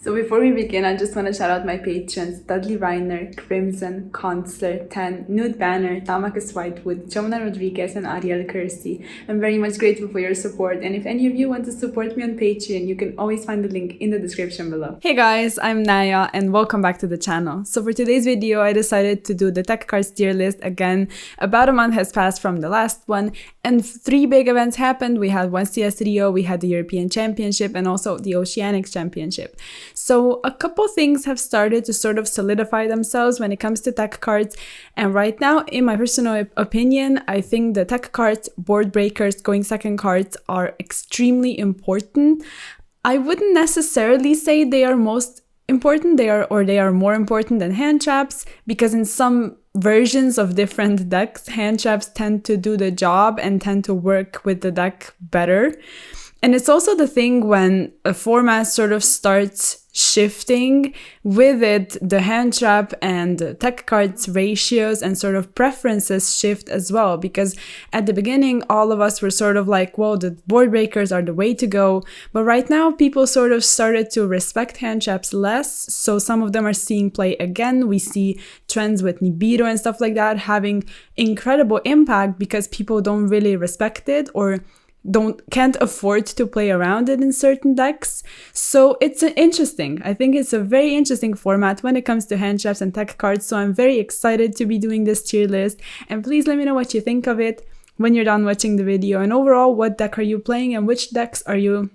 So before we begin, I just want to shout out my patrons: Dudley Reiner, Crimson, Consular, 10, Nude Banner, Tamakas Whitewood, Jomna Rodriguez, and Ariel Kersey. I'm very much grateful for your support, and if any of you want to support me on Patreon, you can always find the link in the description below. Hey guys, I'm Naya, and welcome back to the channel. So for today's video, I decided to do the tech cards tier list again. About a month has passed from the last one, and 3 big events happened. We had 1 CS Rio, we had the European Championship, and also the Oceanics Championship. So a couple things have started to sort of solidify themselves when it comes to tech cards. And right now, in my personal opinion, I think the tech cards, board breakers, going second cards are extremely important. I wouldn't necessarily say they are most important, they are more important than hand traps, because in some versions of different decks, hand traps tend to do the job and tend to work with the deck better. And it's also the thing when a format sort of starts shifting, with it the hand trap and tech cards ratios and sort of preferences shift as well, because at the beginning all of us were sort of like, well, the board breakers are the way to go, but right now people sort of started to respect hand traps less, so some of them are seeing play again. We see trends with Nibiru and stuff like that having incredible impact because people don't really respect it or can't afford to play around it in certain decks. So it's interesting. I think it's a very interesting format when it comes to hand traps and tech cards. So I'm very excited to be doing this tier list. And please let me know what you think of it when you're done watching the video. And overall, what deck are you playing and which decks are you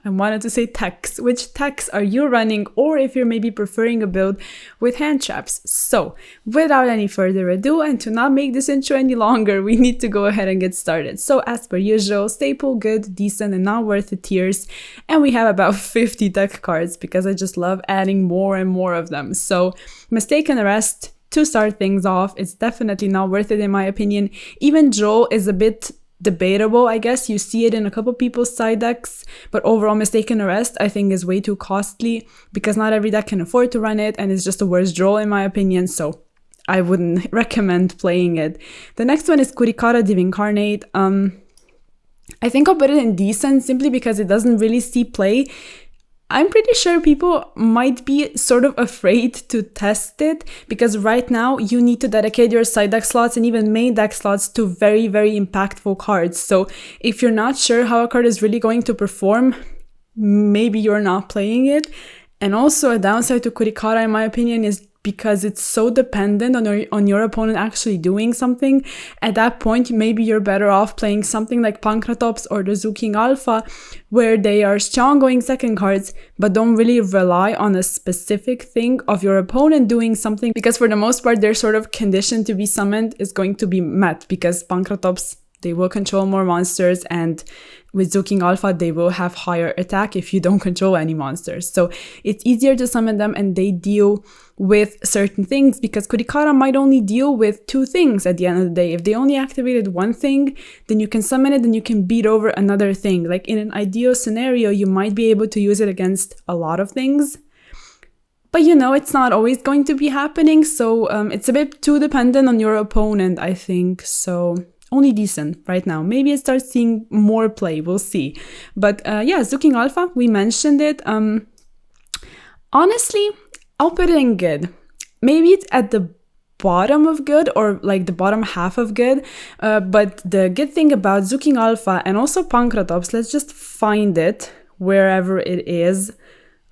I wanted to say techs. Which techs are you running, or if you're maybe preferring a build with hand traps? So, without any further ado, and to not make this intro any longer, we need to go ahead and get started. So, as per usual, staple, good, decent, and not worth it tiers. And we have about 50 tech cards because I just love adding more and more of them. So, Mistaken Arrest, to start things off, it's definitely not worth it in my opinion. Even Joel is a bit debatable, I guess. You see it in a couple people's side decks, but overall Mistaken Arrest I think is way too costly because not every deck can afford to run it, and it's just a worse draw in my opinion, so I wouldn't recommend playing it. The next one is Kurikara Divincarnate. I think I'll put it in decent simply because it doesn't really see play. I'm pretty sure people might be sort of afraid to test it because right now you need to dedicate your side deck slots and even main deck slots to very, very impactful cards. So if you're not sure how a card is really going to perform, maybe you're not playing it. And also a downside to Kurikara in my opinion is because it's so dependent on your opponent actually doing something. At that point, maybe you're better off playing something like Pankratops or the Zuking Alpha, where they are strong going second cards, but don't really rely on a specific thing of your opponent doing something, because for the most part, their sort of condition to be summoned is going to be met, because Pankratops, they will control more monsters, and with Zuking Alpha, they will have higher attack if you don't control any monsters. So it's easier to summon them and they deal with certain things, because Kurikara might only deal with 2 things at the end of the day. If they only activated 1 thing, then you can summon it and you can beat over another thing. Like in an ideal scenario, you might be able to use it against a lot of things. But you know, it's not always going to be happening. So it's a bit too dependent on your opponent, I think. So only decent right now. Maybe it starts seeing more play, we'll see. But yeah, Zuking Alpha, we mentioned it. Honestly, I'll put it in good. Maybe it's at the bottom of good, or like the bottom half of good. But the good thing about Zuking Alpha and also Pankratops, let's just find it wherever it is.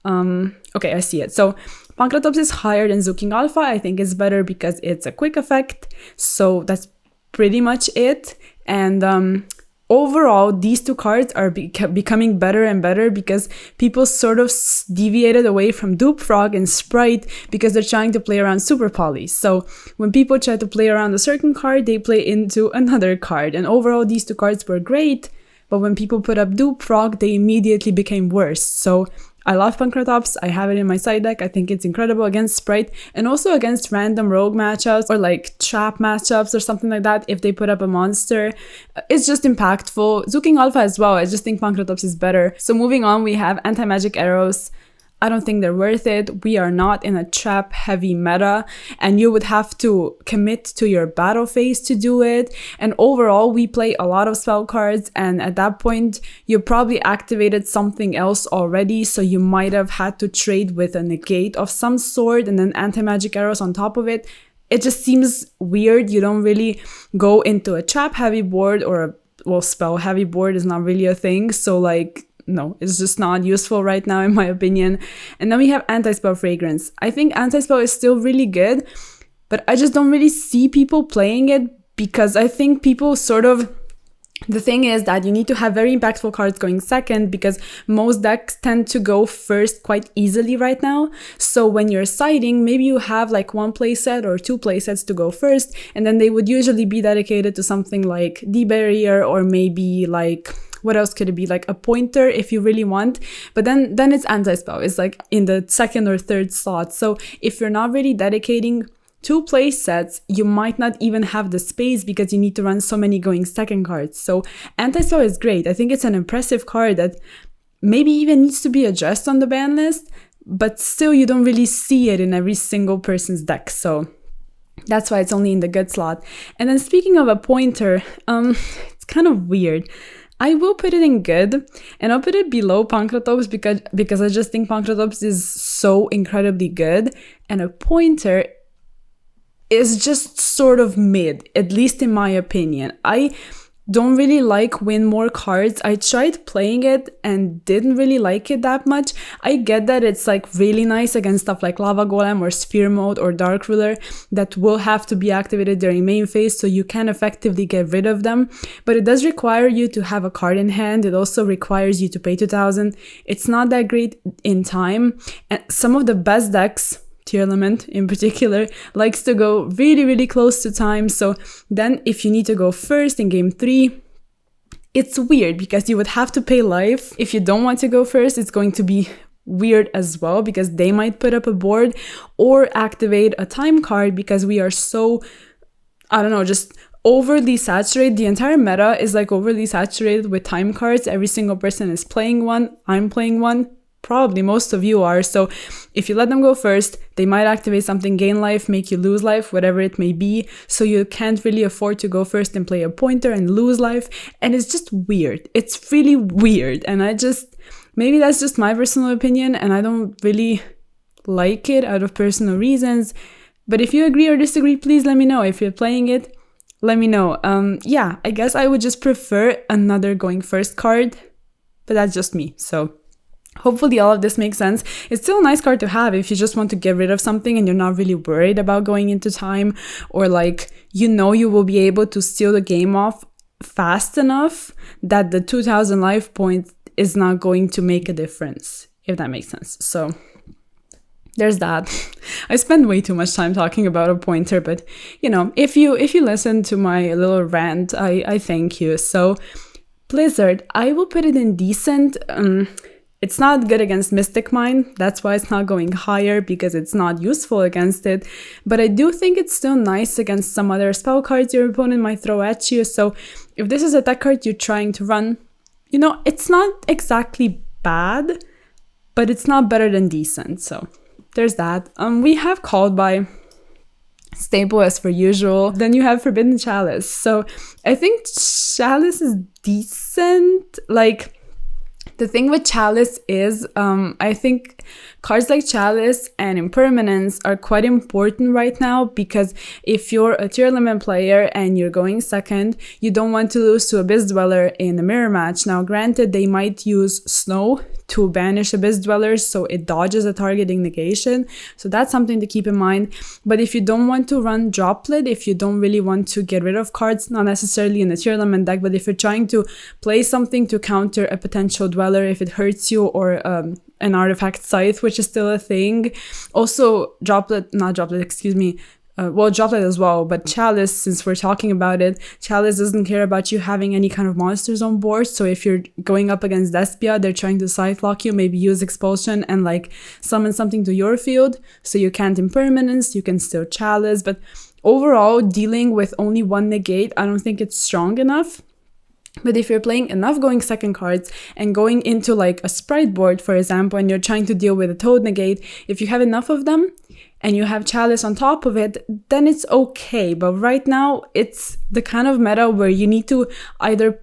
Okay, I see it. So Pankratops is higher than Zuking Alpha. I think it's better because it's a quick effect. So that's pretty much it. And overall, these 2 cards are becoming better and better because people sort of deviated away from Dupe Frog and Sprite because they're trying to play around Super Poly. So when people try to play around a certain card, they play into another card. And overall, these 2 cards were great, but when people put up Dupe Frog, they immediately became worse. So I love Pankratops, I have it in my side deck, I think it's incredible against Sprite and also against random rogue matchups or like trap matchups or something like that. If they put up a monster, it's just impactful. Zuking Alpha as well, I just think Pankratops is better. So moving on, we have Anti-Magic Arrows. I don't think they're worth it. We are not in a trap heavy meta, and you would have to commit to your battle phase to do it. And overall, we play a lot of spell cards, and at that point, you probably activated something else already, so you might have had to trade with a negate of some sort and then anti-magic arrows on top of it. It just seems weird. You don't really go into a trap heavy board, or spell heavy board is not really a thing. So like, no, it's just not useful right now in my opinion. And then we have Anti-Spell Fragrance. I think Anti-Spell is still really good, but I just don't really see people playing it, because I think people sort of, the thing is that you need to have very impactful cards going second, because most decks tend to go first quite easily right now. So when you're siding, maybe you have like one playset or two playsets to go first, and then they would usually be dedicated to something like D-Barrier, or maybe like, what else could it be? Like a pointer if you really want. But then it's anti-spell. It's like in the second or third slot. So if you're not really dedicating two play sets, you might not even have the space, because you need to run so many going second cards. So anti-spell is great. I think it's an impressive card that maybe even needs to be addressed on the ban list, but still you don't really see it in every single person's deck. So that's why it's only in the good slot. And then speaking of a pointer, it's kind of weird. I will put it in good, and I'll put it below Pancratops because I just think Pancratops is so incredibly good, and a pointer is just sort of mid, at least in my opinion. I don't really like win more cards. I tried playing it and didn't really like it that much. I get that it's like really nice against stuff like Lava Golem or Sphere Mode or Dark Ruler that will have to be activated during main phase, so you can effectively get rid of them. But it does require you to have a card in hand. It also requires you to pay 2,000. It's not that great in time. And some of the best decks, Tier Element in particular, likes to go really, really close to time. So then if you need to go first in game 3, it's weird because you would have to pay life. If you don't want to go first, it's going to be weird as well, because they might put up a board or activate a time card, because we are so, I don't know, just overly saturated. The entire meta is like overly saturated with time cards. Every single person is playing one. I'm playing one. Probably most of you are. So if you let them go first, they might activate something, gain life, make you lose life, whatever it may be. So you can't really afford to go first and play a pointer and lose life. And it's just weird. It's really weird. And maybe that's just my personal opinion, and I don't really like it out of personal reasons. But if you agree or disagree, please let me know. If you're playing it, let me know. Yeah, I guess I would just prefer another going first card, but that's just me. So hopefully all of this makes sense. It's still a nice card to have if you just want to get rid of something and you're not really worried about going into time, or like, you know, you will be able to steal the game off fast enough that the 2,000 life points is not going to make a difference, if that makes sense. So there's that. I spend way too much time talking about a pointer, but you know, if you listen to my little rant, I thank you. So Blizzard, I will put it in decent. It's not good against Mystic Mine. That's why it's not going higher, because it's not useful against it. But I do think it's still nice against some other spell cards your opponent might throw at you. So if this is a deck card you're trying to run, you know, it's not exactly bad, but it's not better than decent. So there's that. We have Called By, stable as per usual. Then you have Forbidden Chalice. So I think Chalice is decent. Like, the thing with Chalice is, I think cards like Chalice and Impermanence are quite important right now, because if you're a tier limit player and you're going second, you don't want to lose to Abyss Dweller in a mirror match. Now, granted, they might use Snow to banish Abyss Dwellers, so it dodges a targeting negation. So that's something to keep in mind. But if you don't want to run Droplet, if you don't really want to get rid of cards, not necessarily in a tier limit deck, but if you're trying to play something to counter a potential Dweller if it hurts you, or an artifact Scythe, which is still a thing. Also, Droplet as well, but Chalice, since we're talking about it, Chalice doesn't care about you having any kind of monsters on board. So if you're going up against Despia, they're trying to Scythe lock you, maybe use Expulsion and like summon something to your field, so you can't Impermanence, you can still Chalice. But overall, dealing with only one negate, I don't think it's strong enough. But if you're playing enough going second cards and going into like a sprite board, for example, and you're trying to deal with a toad negate, if you have enough of them and you have chalice on top of it, then it's okay. But right now, it's the kind of meta where you need to either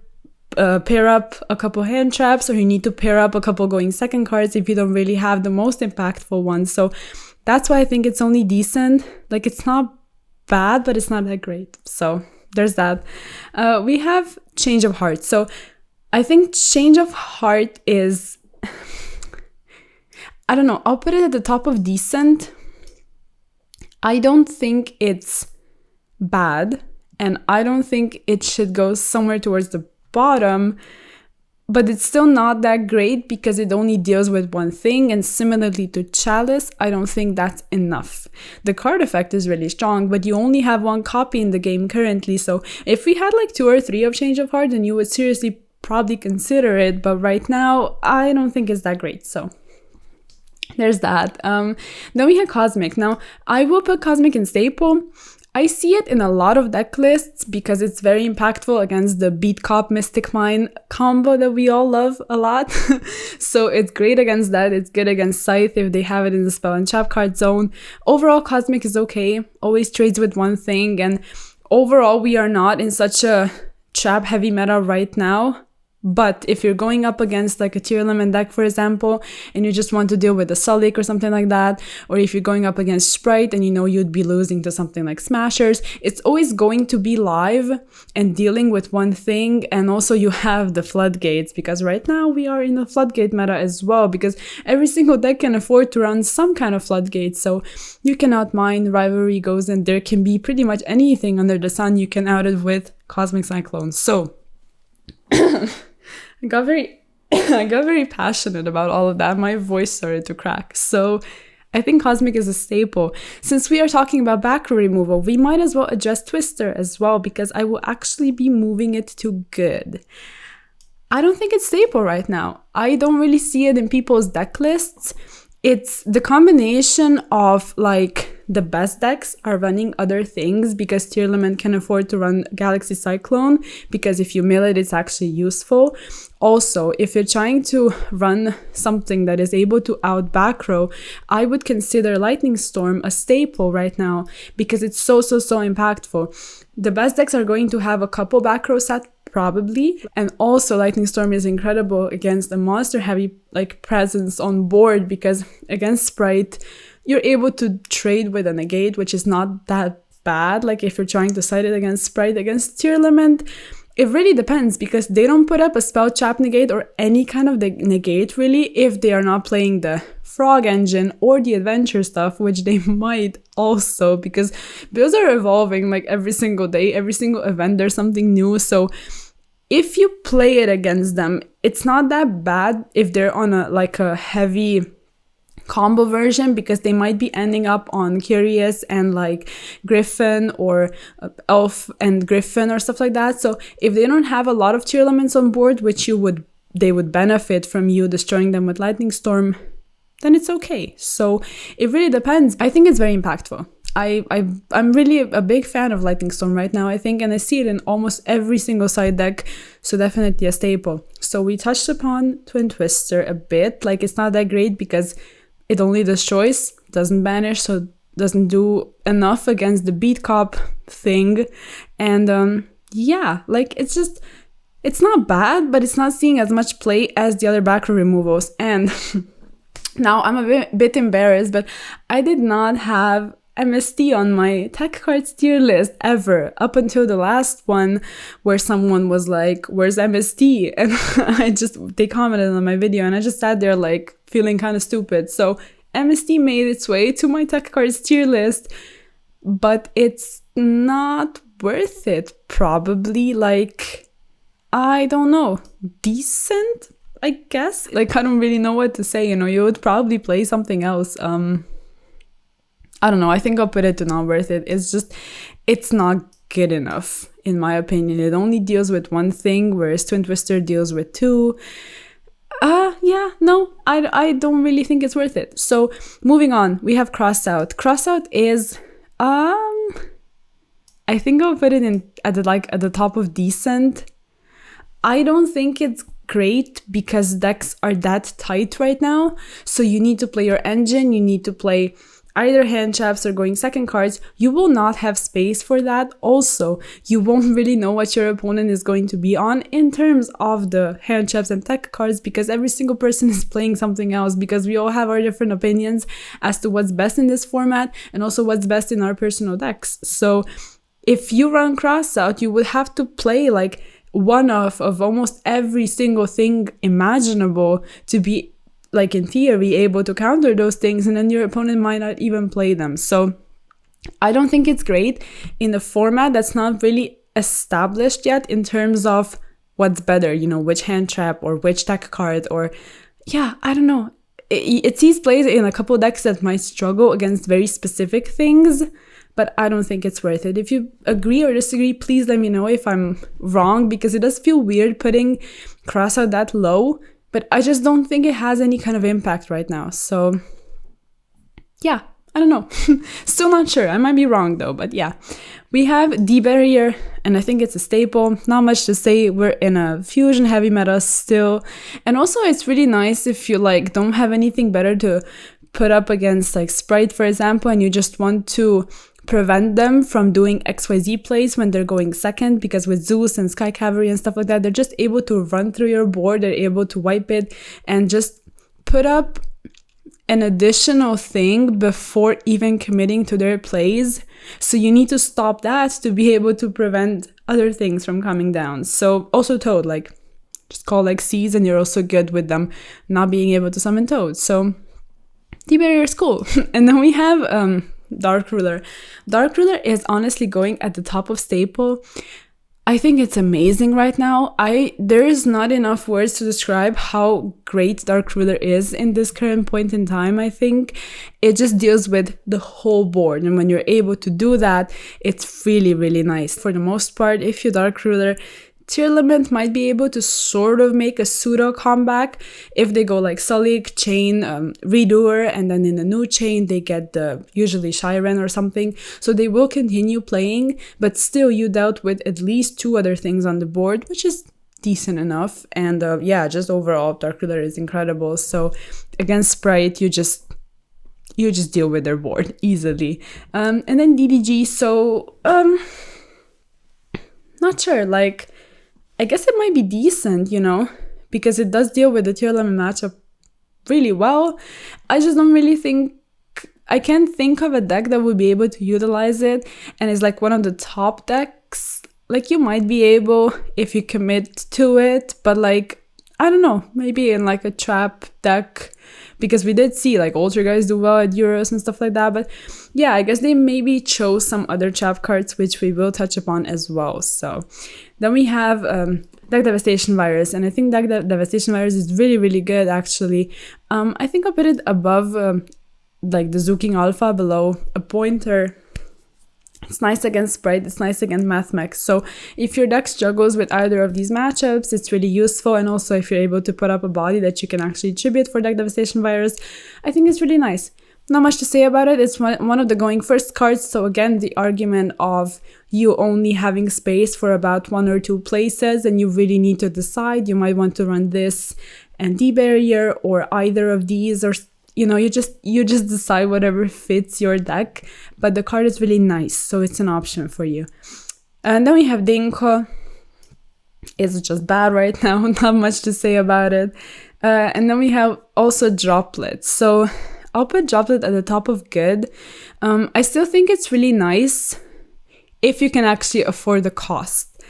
pair up a couple hand traps, or you need to pair up a couple going second cards if you don't really have the most impactful ones. So that's why I think it's only decent. Like, it's not bad, but it's not that great. So there's that. We have Change of Heart. So I think Change of Heart is, I don't know, I'll put it at the top of decent. I don't think it's bad, and I don't think it should go somewhere towards the bottom, but it's still not that great because it only deals with one thing, and similarly to Chalice, I don't think that's enough. The card effect is really strong, but you only have one copy in the game currently, so if we had like 2 or 3 of Change of Heart, then you would seriously probably consider it, but right now, I don't think it's that great, so there's that. Then we have Cosmic. Now, I will put Cosmic in Staple. I see it in a lot of deck lists because it's very impactful against the Beat Cop Mystic Mine combo that we all love a lot. So it's great against that. It's good against Scythe if they have it in the spell and trap card zone. Overall, Cosmic is okay. Always trades with one thing. And overall, we are not in such a trap heavy meta right now. But if you're going up against like a tier element deck, for example, and you just want to deal with a Sulik or something like that, or if you're going up against Sprite and you know you'd be losing to something like Smashers, it's always going to be live and dealing with one thing. And also you have the floodgates, because right now we are in the floodgate meta as well, because every single deck can afford to run some kind of floodgate. So you cannot mind Rivalry goes, and there can be pretty much anything under the sun you can out it with Cosmic Cyclone. So I got very passionate about all of that. My voice started to crack. So I think Cosmic is a staple. Since we are talking about back row removal, we might as well address Twister as well, because I will actually be moving it to good. I don't think it's staple right now. I don't really see it in people's deck lists. It's the combination of like the best decks are running other things because Tier Element can afford to run Galaxy Cyclone, because if you mill it, it's actually useful. Also, if you're trying to run something that is able to out back row, I would consider Lightning Storm a staple right now because it's so impactful. The best decks are going to have a couple back row set probably, and also Lightning Storm is incredible against a monster heavy like presence on board, because against Sprite you're able to trade with a negate, which is not that bad. Like if you're trying to side it against Sprite, against Tier Element, it really depends, because they don't put up a spell trap negate or any kind of the negate really if they are not playing the Frog Engine or the adventure stuff, which they might also, because builds are evolving like every single day, every single event there's something new. So if you play it against them, it's not that bad if they're on a heavy combo version, because they might be ending up on Curious and like Griffin, or Elf and Griffin or stuff like that. So if they don't have a lot of tier elements on board, which they would benefit from you destroying them with Lightning Storm, then it's okay. So it really depends. I think it's very impactful. I'm really a big fan of Lightning Storm right now, I think, and I see it in almost every single side deck, so definitely a staple. So we touched upon Twin Twister a bit. Like, it's not that great because it only destroys, doesn't banish, so doesn't do enough against the Beat Cop thing. And yeah, like it's not bad, but it's not seeing as much play as the other back row removals. And now I'm a bit embarrassed, but I did not have MST on my tech cards tier list ever, up until the last one where someone was like, where's MST? And they commented on my video and I just sat there like feeling kind of stupid. So MST made its way to my tech cards tier list, but it's not worth it probably. Like, I don't know, decent, I guess. Like, I don't really know what to say, you would probably play something else. I don't know, I think I'll put it to not worth it. It's not good enough, in my opinion. It only deals with one thing, whereas Twin Twister deals with two. Yeah, no, I don't really think it's worth it. So, moving on, we have Crossout. Crossout is, I think I'll put it at the top of decent. I don't think it's great because decks are that tight right now. So you need to play your engine, you need to play either hand traps or going second cards. You will not have space for that. Also, you won't really know what your opponent is going to be on in terms of the hand traps and tech cards, because every single person is playing something else, because we all have our different opinions as to what's best in this format and also what's best in our personal decks. So if you run cross out, you would have to play like one of almost every single thing imaginable to be, like, in theory, able to counter those things, and then your opponent might not even play them. So I don't think it's great in a format that's not really established yet in terms of what's better, you know, which hand trap or which tech card, or yeah, I don't know. It sees plays in a couple decks that might struggle against very specific things, but I don't think it's worth it. If you agree or disagree, please let me know if I'm wrong, because it does feel weird putting Crossout that low, but I just don't think it has any kind of impact right now. So yeah, I don't know. Still not sure. I might be wrong though, but yeah. We have D-Barrier, and I think it's a staple. Not much to say. We're in a fusion heavy meta still. And also it's really nice if you like don't have anything better to put up against like Sprite, for example, and you just want to prevent them from doing XYZ plays when they're going second, because with Zeus and Sky Cavalry and stuff like that, they're just able to run through your board, they're able to wipe it and just put up an additional thing before even committing to their plays. So you need to stop that to be able to prevent other things from coming down. So also Toad, like just call like C's and you're also good with them not being able to summon Toad. So D-Barrier is cool. And then we have Dark Ruler. Dark Ruler is honestly going at the top of staple. I think it's amazing right now. There is not enough words to describe how great Dark Ruler is in this current point in time. I think it just deals with the whole board, and when you're able to do that, it's really, really nice. For the most part, if you Dark Ruler, Tearlament might be able to sort of make a pseudo comeback if they go like Sulik, Chain, Redoer, and then in the new chain they get the usually Shiren or something. So they will continue playing, but still you dealt with at least 2 other things on the board, which is decent enough. And yeah, just overall Dark Ruler is incredible. So against Sprite, you just deal with their board easily. And then DDG, so not sure, like I guess it might be decent, you know, because it does deal with the Tearlament matchup really well. I just don't really think, I can't think of a deck that would be able to utilize it, and it's like one of the top decks. Like you might be able if you commit to it, but like, I don't know, maybe in like a trap deck, because we did see like Ultra guys do well at Euros and stuff like that. But yeah, I guess they maybe chose some other trap cards, which we will touch upon as well. So then we have Deck Devastation Virus, and I think Deck Devastation Virus is really, really good actually. I think I'll put it above like the Zuking Alpha, below a Pointer. It's nice against Sprite, it's nice against Mathmex. So if your deck struggles with either of these matchups, it's really useful. And also if you're able to put up a body that you can actually tribute for Deck Devastation Virus, I think it's really nice. Not much to say about it. It's one of the going first cards. So again, the argument of you only having space for about 1 or 2 places, and you really need to decide. You might want to run this and D-Barrier or either of these, or you know, you just decide whatever fits your deck. But the card is really nice, so it's an option for you. And then we have Dinko. It's just bad right now. Not much to say about it. And then we have also Droplet. So I'll put Droplet at the top of good. I still think it's really nice if you can actually afford the cost.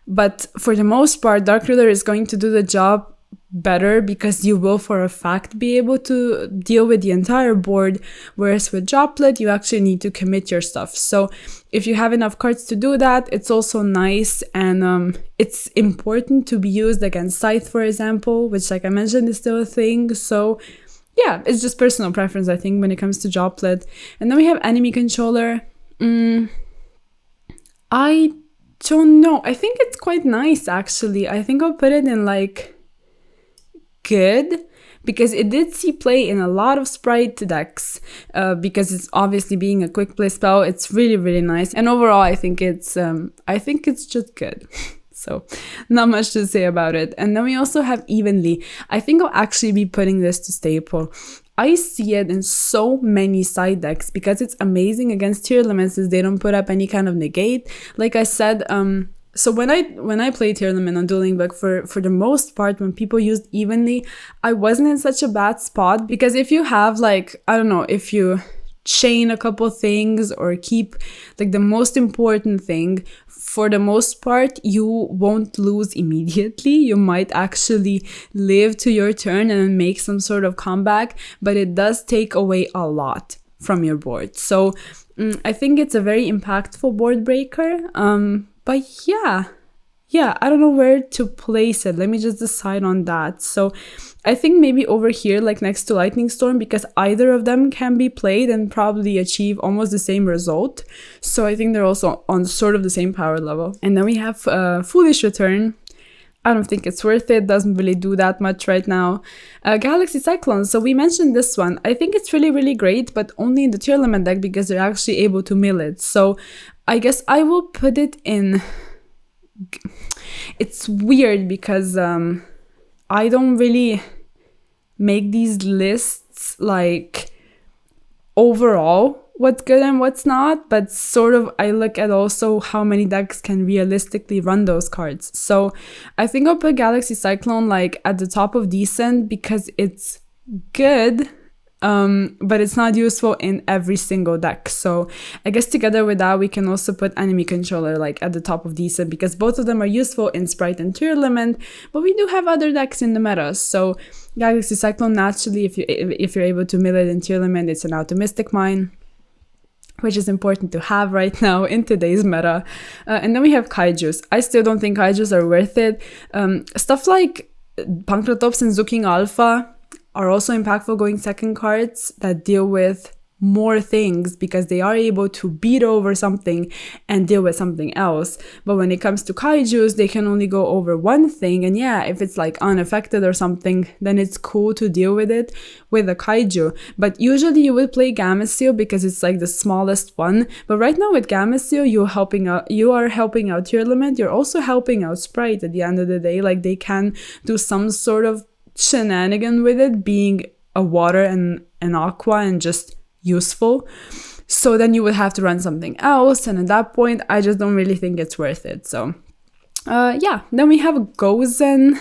But for the most part, Dark Ruler is going to do the job better, because you will for a fact be able to deal with the entire board, whereas with Droplet you actually need to commit your stuff. So if you have enough cards to do that, it's also nice, and it's important to be used against Scythe, for example, which, like I mentioned, is still a thing. So yeah, it's just personal preference, I think, when it comes to Droplet. And then we have Enemy Controller. I don't know, I think it's quite nice actually. I think I'll put it in like good, because it did see play in a lot of Sprite decks, because it's obviously being a quick play spell. It's really, really nice, and overall I think it's just good. So not much to say about it. And then we also have Evenly. I think I'll actually be putting this to staple. I see it in so many side decks because it's amazing against tier limits as they don't put up any kind of negate. Like I said, so when I play tier limit on Dueling Book, for the most part, when people used Evenly, I wasn't in such a bad spot because if you have like, I don't know, if you chain a couple things or keep like the most important thing, for the most part, you won't lose immediately. You might actually live to your turn and make some sort of comeback, but it does take away a lot from your board. So I think it's a very impactful board breaker. But yeah, I don't know where to place it. Let me just decide on that. So I think maybe over here, like next to Lightning Storm, because either of them can be played and probably achieve almost the same result. So I think they're also on sort of the same power level. And then we have Foolish Return. I don't think it's worth it. Doesn't really do that much right now. Galaxy Cyclone. So we mentioned this one. I think it's really, really great, but only in the tier limit deck because they're actually able to mill it. So I guess I will put it in... It's weird because I don't really make these lists like overall what's good and what's not, but sort of I look at also how many decks can realistically run those cards. So I think I'll put Galaxy Cyclone like at the top of decent because it's good, but it's not useful in every single deck. So I guess together with that, we can also put Enemy Controller like at the top of decent because both of them are useful in Sprite and Tier Limit, but we do have other decks in the meta. So Galaxy Cyclone, naturally, if you're able to mill it in Tier Limit, it's an Optimistic Mine, which is important to have right now in today's meta. And then we have Kaijus. I still don't think Kaijus are worth it. Stuff like Pancratops and Zuking Alpha are also impactful going second cards that deal with more things because they are able to beat over something and deal with something else. But when it comes to Kaijus, they can only go over one thing. And yeah, if it's like unaffected or something, then it's cool to deal with it with a Kaiju. But usually you will play Gameciel because it's like the smallest one. But right now with Gameciel, you are helping out Tier Limit. You're also helping out Sprite at the end of the day. Like they can do some sort of shenanigan with it, being a water and an aqua and just useful. So then you would have to run something else, and at that point I just don't really think it's worth it. So yeah, then we have Gozen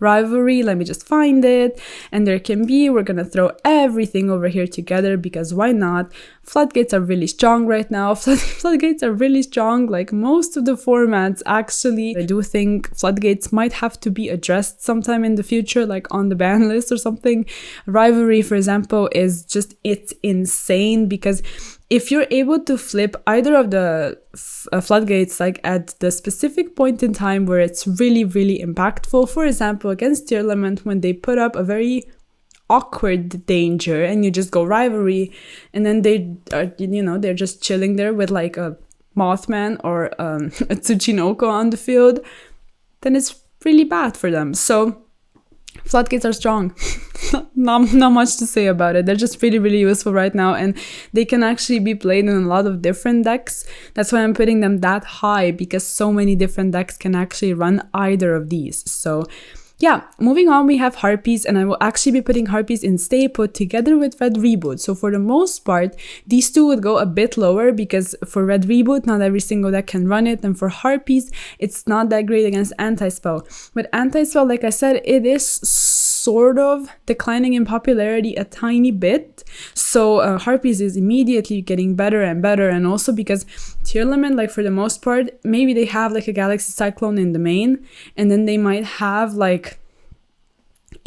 Rivalry. Let me just find it. And there can be, we're gonna throw everything over here together because why not? Floodgates are really strong right now. Floodgates are really strong, like most of the formats actually. I do think Floodgates might have to be addressed sometime in the future, like on the ban list or something. Rivalry, for example, is just, it's insane because if you're able to flip either of the floodgates like at the specific point in time where it's really, really impactful, for example, against Tier Limit when they put up a very awkward danger and you just go Rivalry and then they are, you know, they're just chilling there with like a Mothman or a Tsuchinoko on the field, then it's really bad for them. So Floodgates are strong. not much to say about it. They're just really, really useful right now, and they can actually be played in a lot of different decks. That's why I'm putting them that high, because so many different decks can actually run either of these. So yeah, moving on, we have Harpies, and I will actually be putting Harpies in Stay Put together with Red Reboot. So for the most part, these two would go a bit lower because for Red Reboot, not every single deck can run it, and for Harpies, it's not that great against Anti-Spell. With Anti-Spell, like I said, it is sort of declining in popularity a tiny bit. So Harpies is immediately getting better and better, and also because Tier Limit, like for the most part, maybe they have like a Galaxy Cyclone in the main, and then they might have like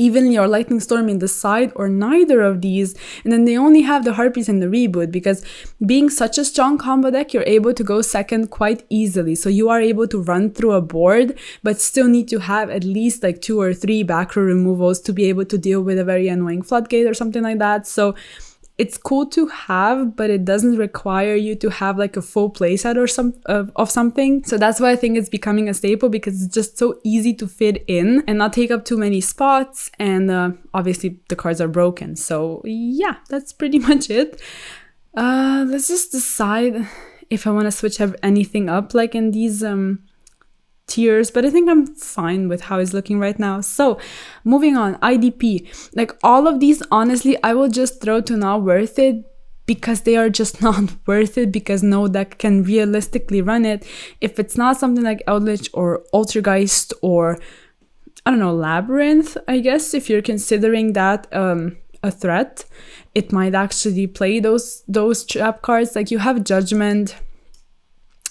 even your Lightning Storm in the side or neither of these, and then they only have the Harpies in the Reboot, because being such a strong combo deck, you're able to go second quite easily. So you are able to run through a board, but still need to have at least like 2 or 3 back row removals to be able to deal with a very annoying Floodgate or something like that. So it's cool to have, but it doesn't require you to have like a full playset or of something. So that's why I think it's becoming a staple, because it's just so easy to fit in and not take up too many spots. And obviously the cards are broken. So yeah, that's pretty much it. Let's just decide if I want to switch anything up like in these tiers, but I think I'm fine with how it's looking right now. So moving on, IDP. Like all of these, honestly, I will just throw to not worth it because they are just not worth it, because no deck can realistically run it. If it's not something like Eldritch or Altergeist or, I don't know, Labyrinth, I guess, if you're considering that a threat, it might actually play those trap cards. Like you have Judgment,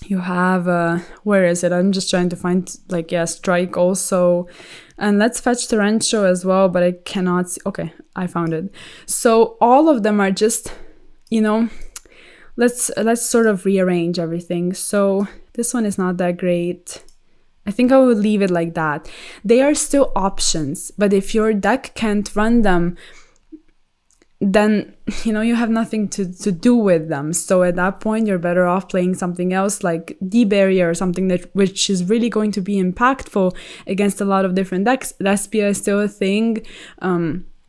you have, where is it? I'm just trying to find, like, yeah, Strike also. And let's fetch Torrential as well, but I cannot see. Okay, I found it. So all of them are just, you know, let's sort of rearrange everything. So this one is not that great. I think I would leave it like that. They are still options, but if your deck can't run them, then, you know, you have nothing to do with them. So at that point, you're better off playing something else like D-Barrier or something which is really going to be impactful against a lot of different decks. Lespia is still a thing.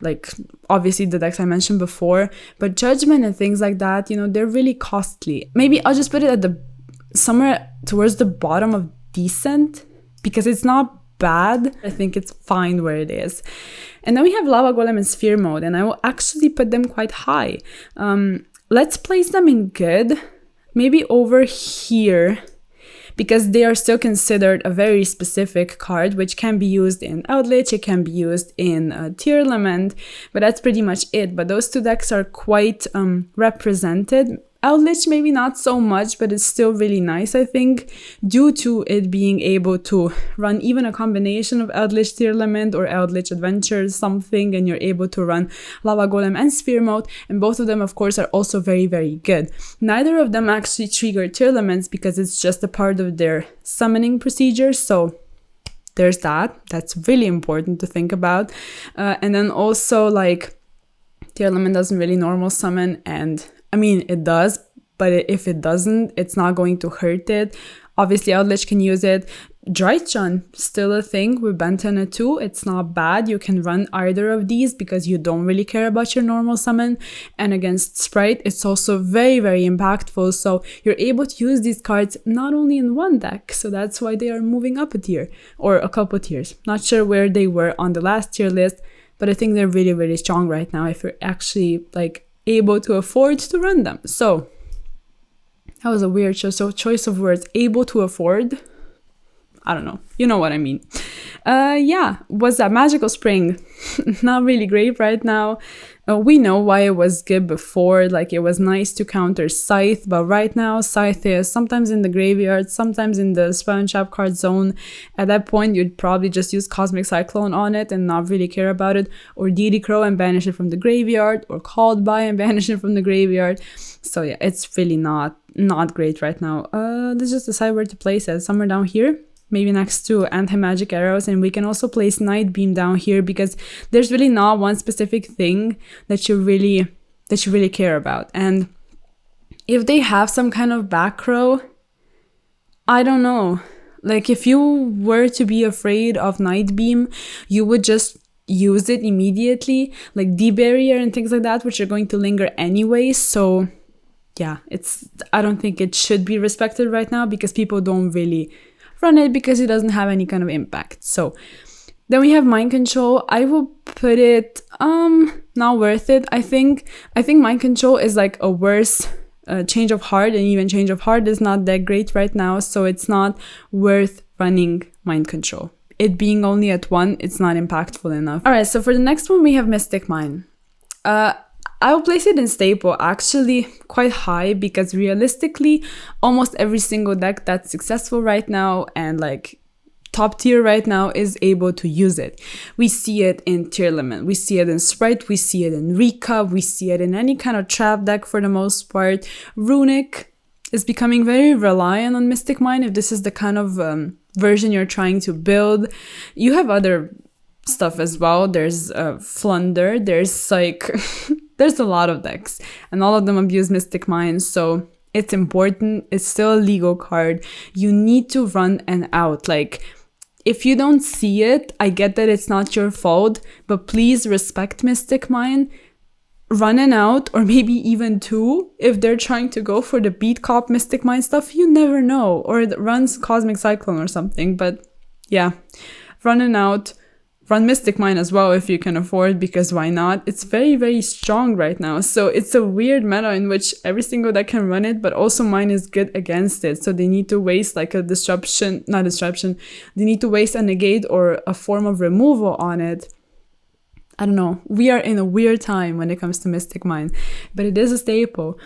Like obviously the decks I mentioned before, but Judgment and things like that, you know, they're really costly. Maybe I'll just put it at somewhere towards the bottom of decent, because it's not bad. I think it's fine where it is. And then we have Lava Golem and Sphere Mode, and I will actually put them quite high. Let's place them in good, maybe over here, because they are still considered a very specific card, which can be used in Eldritch, it can be used in Tearlament, but that's pretty much it. But those two decks are quite represented. Eldritch maybe not so much, but it's still really nice, I think, due to it being able to run even a combination of Eldritch Tearlament or Eldritch Adventures something, and you're able to run Lava Golem and Sphere Mode, and both of them, of course, are also very, very good. Neither of them actually trigger Tearlaments because it's just a part of their summoning procedure, so there's that. That's really important to think about. And then also, like, Tearlament doesn't really normal summon, and I mean, it does, but if it doesn't, it's not going to hurt it. Obviously, Eldritch can use it. Drytron, still a thing with Bentana too. It's not bad. You can run either of these because you don't really care about your normal summon. And against Sprite, it's also very, very impactful. So you're able to use these cards not only in one deck. So that's why they are moving up a tier or a couple tiers. Not sure where they were on the last tier list, but I think they're really, really strong right now if you're actually like able to afford to run them. So that was a weird choice of words. Able to afford, I don't know, you know what I mean. Yeah, was that Magical Spring? Not really great right now. We know why it was good before, like it was nice to counter Scythe, but right now Scythe is sometimes in the graveyard, sometimes in the spell and trap card zone. At that point, you'd probably just use Cosmic Cyclone on it and not really care about it, or Deity Crow and banish it from the graveyard, or Called By and banish it from the graveyard. So yeah, it's really not great right now. Let's just decide where to place it. Somewhere down here, maybe next to Anti-Magic Arrows, and we can also place Night Beam down here because there's really not one specific thing that you really care about. And if they have some kind of back row, I don't know. Like if you were to be afraid of Night Beam, you would just use it immediately, like D-Barrier and things like that, which are going to linger anyway. So yeah, I don't think it should be respected right now because people don't really run it because it doesn't have any kind of impact. So then we have Mind Control. I will put it not worth it. I think Mind Control is like a worse Change of Heart, and even Change of Heart is not that great right now, so it's not worth running Mind Control. It being only at 1, it's not impactful enough. All right, so for the next one we have Mystic Mine. I will place it in staple, actually quite high, because realistically, almost every single deck that's successful right now and like top tier right now is able to use it. We see it in Tearlament, we see it in Sprite, we see it in Rika, we see it in any kind of trap deck for the most part. Runic is becoming very reliant on Mystic Mine if this is the kind of version you're trying to build. You have other stuff as well. There's Flunder, there's like there's a lot of decks and all of them abuse Mystic Mine, so it's important. It's still a legal card. You need to run an out. Like if you don't see it, I get that it's not your fault, but please respect Mystic Mine. running out, or maybe even 2 if they're trying to go for the beat cop Mystic Mine stuff. You never know. Or it runs Cosmic Cyclone or something. But yeah, running out. Run Mystic Mine as well if you can afford, because why not? It's very, very strong right now. So it's a weird meta in which every single deck can run it, but also mine is good against it. So they need to waste like a disruption, not disruption, they need to waste a negate or a form of removal on it. I don't know. We are in a weird time when it comes to Mystic Mine, but it is a staple.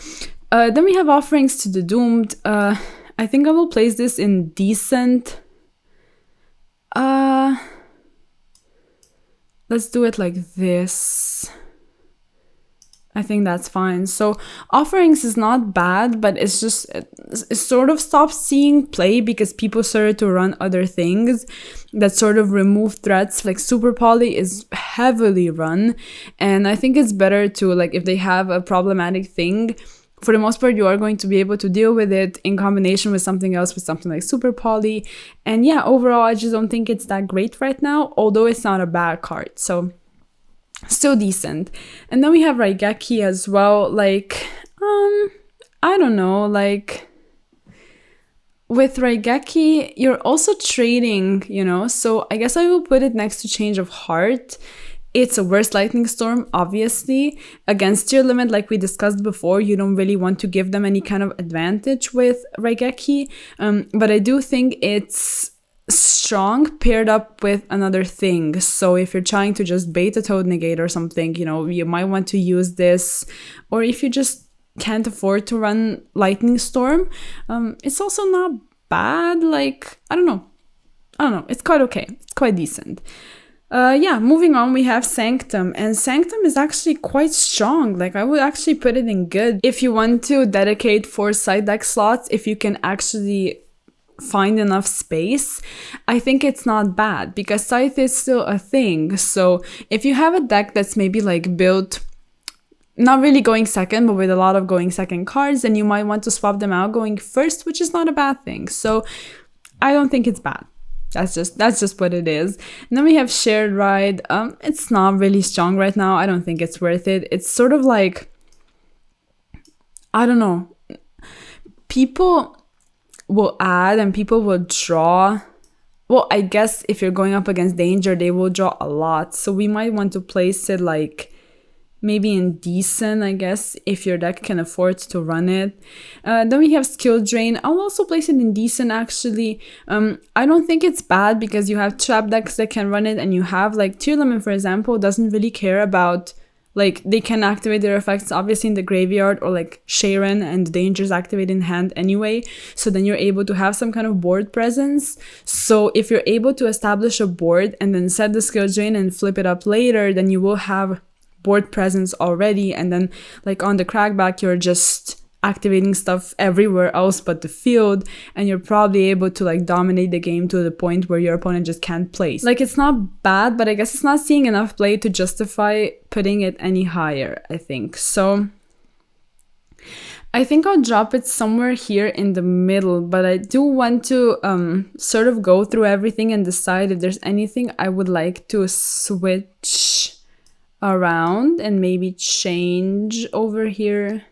Then we have Offerings to the Doomed. I think I will place this in decent. Let's do it like this. I think that's fine. So Offerings is not bad, but it's just, it sort of stopped seeing play because people started to run other things that sort of remove threats. Like Super Poly is heavily run, and I think it's better to, like, if they have a problematic thing, for the most part, you are going to be able to deal with it in combination with something else, with something like Super Poly. And yeah, overall, I just don't think it's that great right now, although it's not a bad card. So, still decent. And then we have Raigeki as well. Like, I don't know, like, with Raigeki, you're also trading, you know? So, I guess I will put it next to Change of Heart. It's a worse Lightning Storm, obviously. Against your limit, like we discussed before, you don't really want to give them any kind of advantage with Raigeki. But I do think it's strong paired up with another thing. So if you're trying to just bait a Toad Negate or something, you know, you might want to use this. Or if you just can't afford to run Lightning Storm, it's also not bad. Like, I don't know. It's quite okay. It's quite decent. Yeah, moving on, we have Sanctum, and Sanctum is actually quite strong. Like, I would actually put it in good if you want to dedicate 4 side deck slots, if you can actually find enough space. I think it's not bad because Scythe is still a thing. So if you have a deck that's maybe like built not really going second, but with a lot of going second cards, then you might want to swap them out going first, which is not a bad thing. So I don't think it's bad. That's just what it is. And then we have Shared Ride. It's not really strong right now. I don't think it's worth it. It's sort of like, I don't know. People will add and people will draw. Well, I guess if you're going up against Danger, they will draw a lot. So we might want to place it like maybe in decent, I guess, if your deck can afford to run it. Then we have Skill Drain. I'll also place it in decent, actually. I don't think it's bad because you have trap decks that can run it, and you have, like, Tear Limit, for example, doesn't really care about, like, they can activate their effects, obviously, in the graveyard, or, like, Sharon, and the Danger's activate in hand anyway. So then you're able to have some kind of board presence. So if you're able to establish a board and then set the Skill Drain and flip it up later, then you will have board presence already, and then like on the crackback you're just activating stuff everywhere else but the field, and you're probably able to like dominate the game to the point where your opponent just can't place. Like, it's not bad, but I guess it's not seeing enough play to justify putting it any higher, I think. So I think I'll drop it somewhere here in the middle, but I do want to sort of go through everything and decide if there's anything I would like to switch around and maybe change over here.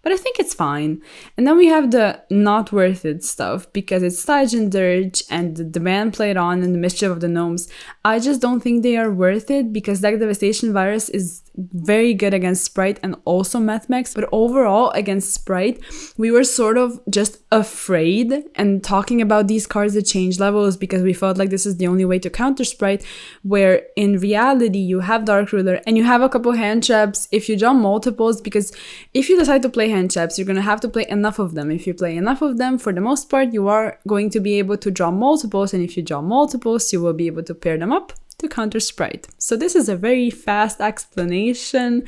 But I think it's fine. And then we have the not worth it stuff, because it's Stygian Dirge and the Demand Played On and the Mischief of the Gnomes. I just don't think they are worth it because Deck Devastation Virus is very good against Sprite and also Mathmex. But overall, against Sprite, we were sort of just afraid and talking about these cards that change levels because we felt like this is the only way to counter Sprite, where in reality you have Dark Ruler and you have a couple hand traps if you draw multiples, because if you decide to play hand traps, you're going to have to play enough of them. If you play enough of them, for the most part, you are going to be able to draw multiples, and if you draw multiples, you will be able to pair them up to counter Sprite. So this is a very fast explanation,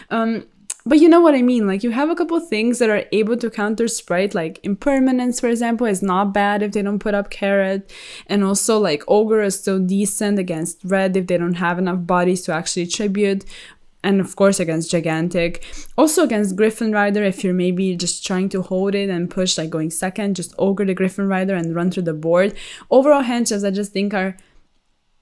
but you know what I mean. Like, you have a couple things that are able to counter Sprite, like Impermanence, for example, is not bad if they don't put up Carrot, and also like Ogre is still decent against Red if they don't have enough bodies to actually tribute. And of course against Gigantic. Also against Griffin Rider, if you're maybe just trying to hold it and push, like going second, just Ogre the Griffin Rider and run through the board. Overall hand traps I just think are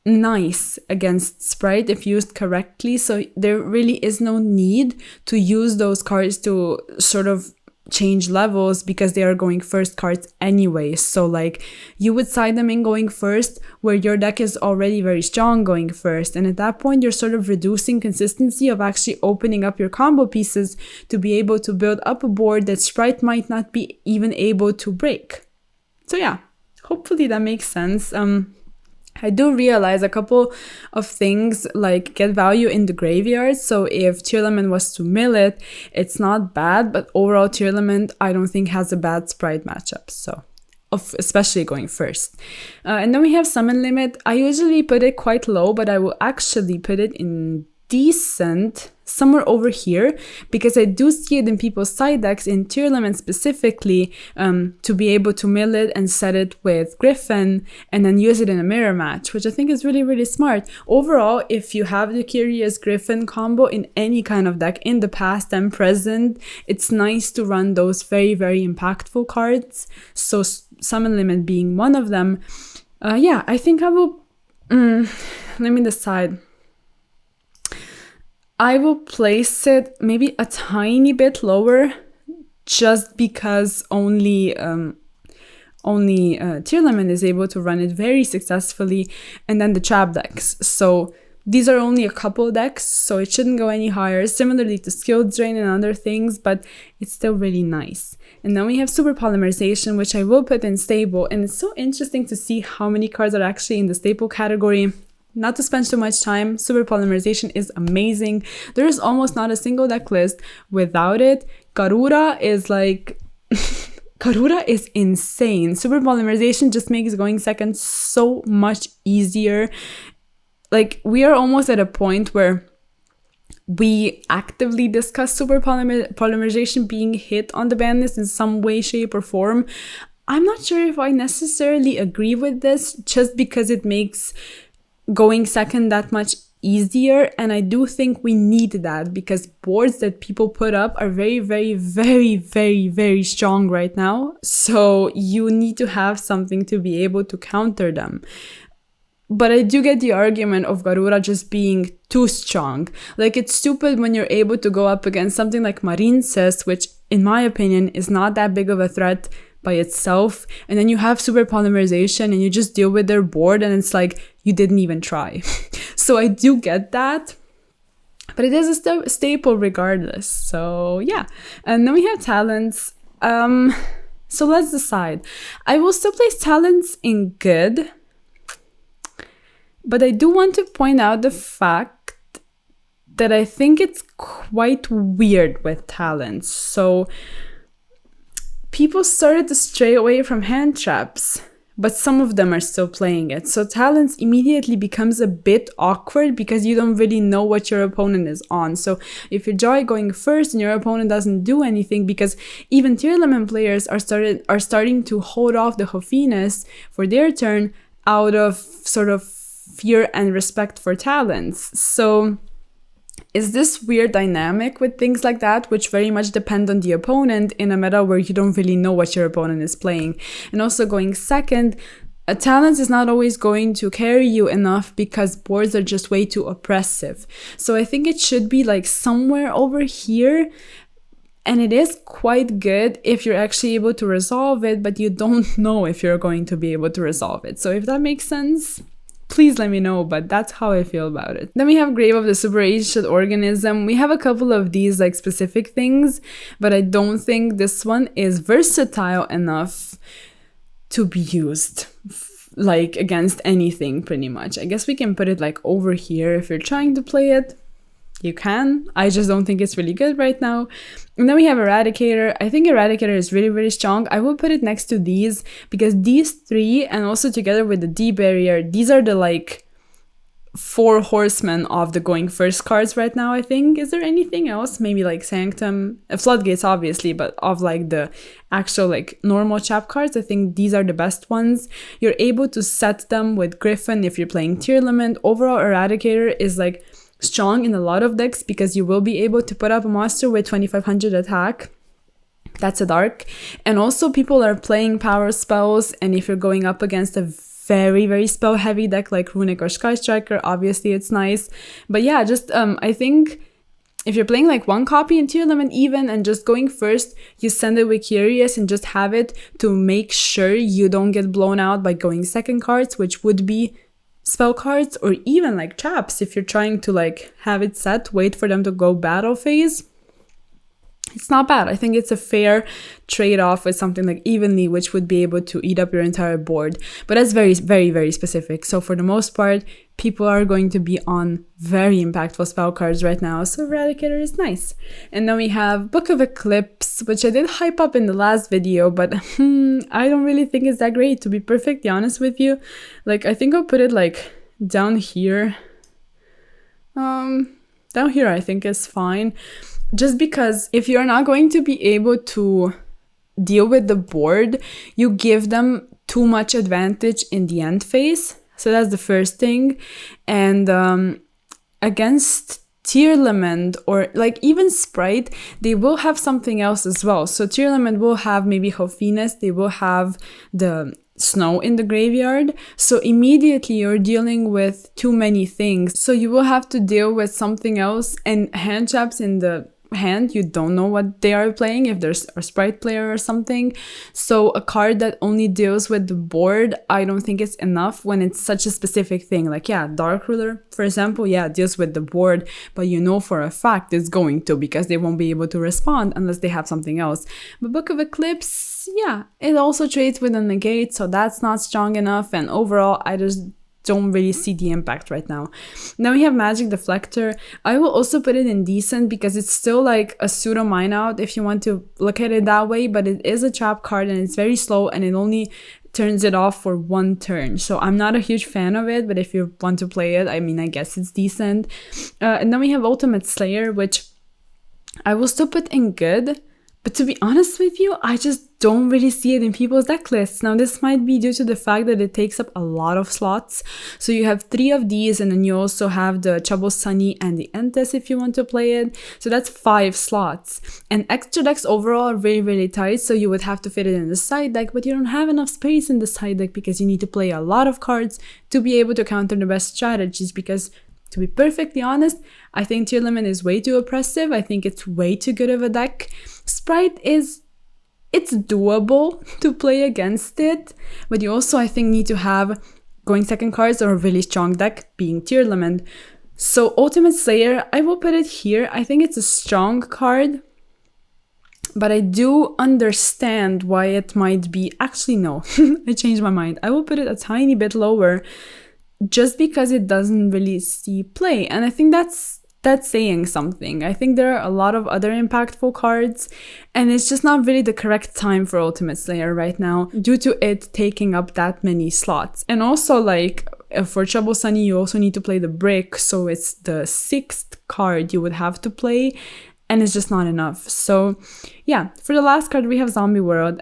nice against Sprite if used correctly. So there really is no need to use those cards to sort of change levels because they are going first cards anyway. So like you would side them in going first where your deck is already very strong going first, and at that point you're sort of reducing consistency of actually opening up your combo pieces to be able to build up a board that Sprite might not be even able to break. So yeah, hopefully that makes sense. I do realize a couple of things, like get value in the graveyard. So if Tearlament was to mill it, it's not bad, but overall Tearlament I don't think has a bad Sprite matchup. So especially going first. And then we have Summon Limit. I usually put it quite low, but I will actually put it in decent, somewhere over here, because I do see it in people's side decks in Tearlament specifically, to be able to mill it and set it with Griffin and then use it in a mirror match, which I think is really, really smart. Overall, if you have the Curious Griffin combo in any kind of deck in the past and present, it's nice to run those very, very impactful cards. So Summon Limit being one of them. Yeah, I think I will, let me decide. I will place it maybe a tiny bit lower, just because only Tearlament is able to run it very successfully, and then the trap decks. So these are only a couple decks, so it shouldn't go any higher, similarly to Skill Drain and other things, but it's still really nice. And then we have Super Polymerization, which I will put in stable, and it's so interesting to see how many cards are actually in the staple category. Not to spend too much time, Super Polymerization is amazing. There is almost not a single deck list without it. Karura is like... Karura is insane. Super Polymerization just makes going second so much easier. Like, we are almost at a point where we actively discuss Super Polymerization being hit on the ban list in some way, shape, or form. I'm not sure if I necessarily agree with this, just because it makes going second that much easier, and I do think we need that because boards that people put up are very, very, very, very, very strong right now. So you need to have something to be able to counter them. But I do get the argument of Garura just being too strong. Like, it's stupid when you're able to go up against something like Marine Cess, which in my opinion is not that big of a threat by itself, and then you have Super Polymerization and you just deal with their board and it's like you didn't even try. So I do get that, but it is a staple regardless. So yeah, and then we have talents. So let's decide. I will still place talents in good, but I do want to point out the fact that I think it's quite weird with talents. So people started to stray away from hand traps, but some of them are still playing it. So talents immediately becomes a bit awkward because you don't really know what your opponent is on. So if you try going first and your opponent doesn't do anything, because even Tearlament players are starting to hold off the Hofiness for their turn out of sort of fear and respect for talents. So is this weird dynamic with things like that, which very much depend on the opponent in a meta where you don't really know what your opponent is playing. And also going second, a talent is not always going to carry you enough because boards are just way too oppressive. So I think it should be like somewhere over here. And it is quite good if you're actually able to resolve it, but you don't know if you're going to be able to resolve it. So if that makes sense, please let me know, but that's how I feel about it. Then we have Grave of the Superaged Organism. We have a couple of these like specific things, but I don't think this one is versatile enough to be used like against anything pretty much. I guess we can put it like over here if you're trying to play it. You can. I just don't think it's really good right now. And then we have Eradicator. I think Eradicator is really, really strong. I will put it next to these because these three, and also together with the D barrier, these are the like 4 horsemen of the going first cards right now, I think. Is there anything else? Maybe like Sanctum, Floodgates obviously, but of like the actual like normal chap cards, I think these are the best ones. You're able to set them with Griffin if you're playing Tearlament. Overall, Eradicator is like strong in a lot of decks because you will be able to put up a monster with 2500 attack. That's a dark. And also people are playing power spells, and if you're going up against a very, very spell heavy deck like Runic or Sky Striker, obviously it's nice. But yeah, just I think if you're playing like one copy in tier limit even and just going first, you send it with Curious and just have it to make sure you don't get blown out by going second cards, which would be spell cards, or even like traps if you're trying to like have it set, wait for them to go battle phase. It's not bad. I think it's a fair trade-off with something like Evenly, which would be able to eat up your entire board. But that's very, very, very specific. So for the most part, people are going to be on very impactful spell cards right now. So Eradicator is nice. And then we have Book of Eclipse, which I did hype up in the last video, but I don't really think it's that great, to be perfectly honest with you. Like, I think I'll put it like down here. Down here I think is fine. Just because if you're not going to be able to deal with the board, you give them too much advantage in the end phase. So that's the first thing. And against Tearlament or like even Sprite, they will have something else as well. So Tearlament will have maybe Hophiness, they will have the snow in the graveyard, so immediately you're dealing with too many things. So you will have to deal with something else, and hand traps in the hand, you don't know what they are playing, if there's a Sprite player or something. So a card that only deals with the board, I don't think it's enough when it's such a specific thing. Like, yeah, Dark Ruler, for example, yeah, deals with the board, but you know for a fact it's going to, because they won't be able to respond unless they have something else. But Book of Eclipse, yeah, it also trades with a negate, so that's not strong enough, and overall, I just don't really see the impact right now. Now we have Magic Deflector. I will also put it in decent because it's still like a pseudo mine out if you want to look at it that way, but it is a trap card and it's very slow and it only turns it off for one turn. So I'm not a huge fan of it, but if you want to play it, I mean, I guess it's decent. And then we have Ultimate Slayer, which I will still put in good. But to be honest with you, I just don't really see it in people's deck lists. Now, this might be due to the fact that it takes up a lot of slots. So you have 3 of these, and then you also have the Trouble Sunny and the Entes if you want to play it. So that's 5 slots. And extra decks overall are really, really tight, so you would have to fit it in the side deck, but you don't have enough space in the side deck because you need to play a lot of cards to be able to counter the best strategies. Because to be perfectly honest, I think Tearlament is way too oppressive. I think it's way too good of a deck. Sprite it's doable to play against it, but you also, I think, need to have going second cards or a really strong deck, being Tearlament. So Ultimate Slayer, I will put it here. I think it's a strong card, but I do understand why it might be... Actually, no, I changed my mind. I will put it a tiny bit lower just because it doesn't really see play. And I think that's saying something. I think there are a lot of other impactful cards, and it's just not really the correct time for Ultimate Slayer right now due to it taking up that many slots. And also, like, for Trouble Sunny, you also need to play the Brick, so it's the 6th card you would have to play, and it's just not enough. So yeah, for the last card, we have Zombie World.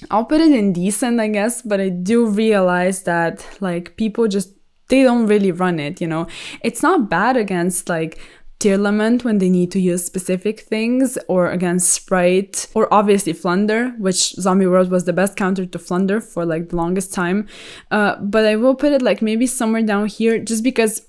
I'll put it in decent, I guess, but I do realize that, like, people just, they don't really run it, you know. It's not bad against, like, Tearlament when they need to use specific things, or against Sprite, or obviously Flunder, which Zombie World was the best counter to Flunder for, like, the longest time. But I will put it, like, maybe somewhere down here, just because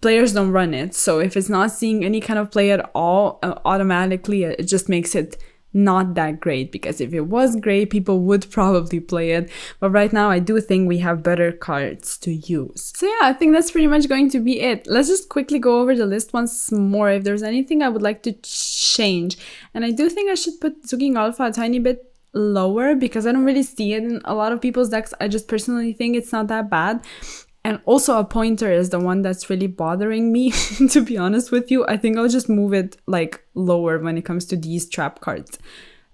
players don't run it. So if it's not seeing any kind of play at all, automatically, it just makes it not that great, because if it was great, people would probably play it. But right now, I do think we have better cards to use. So yeah, I think that's pretty much going to be it. Let's just quickly go over the list once more if there's anything I would like to change. And I do think I should put Zuging Alpha a tiny bit lower because I don't really see it in a lot of people's decks. I just personally think it's not that bad. And also a Pointer is the one that's really bothering me, to be honest with you. I think I'll just move it like lower when it comes to these trap cards.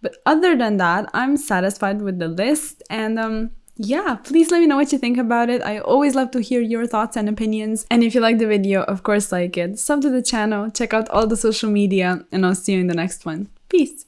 But other than that, I'm satisfied with the list. And yeah, please let me know what you think about it. I always love to hear your thoughts and opinions. And if you like the video, of course, like it. Sub to the channel, check out all the social media, and I'll see you in the next one. Peace!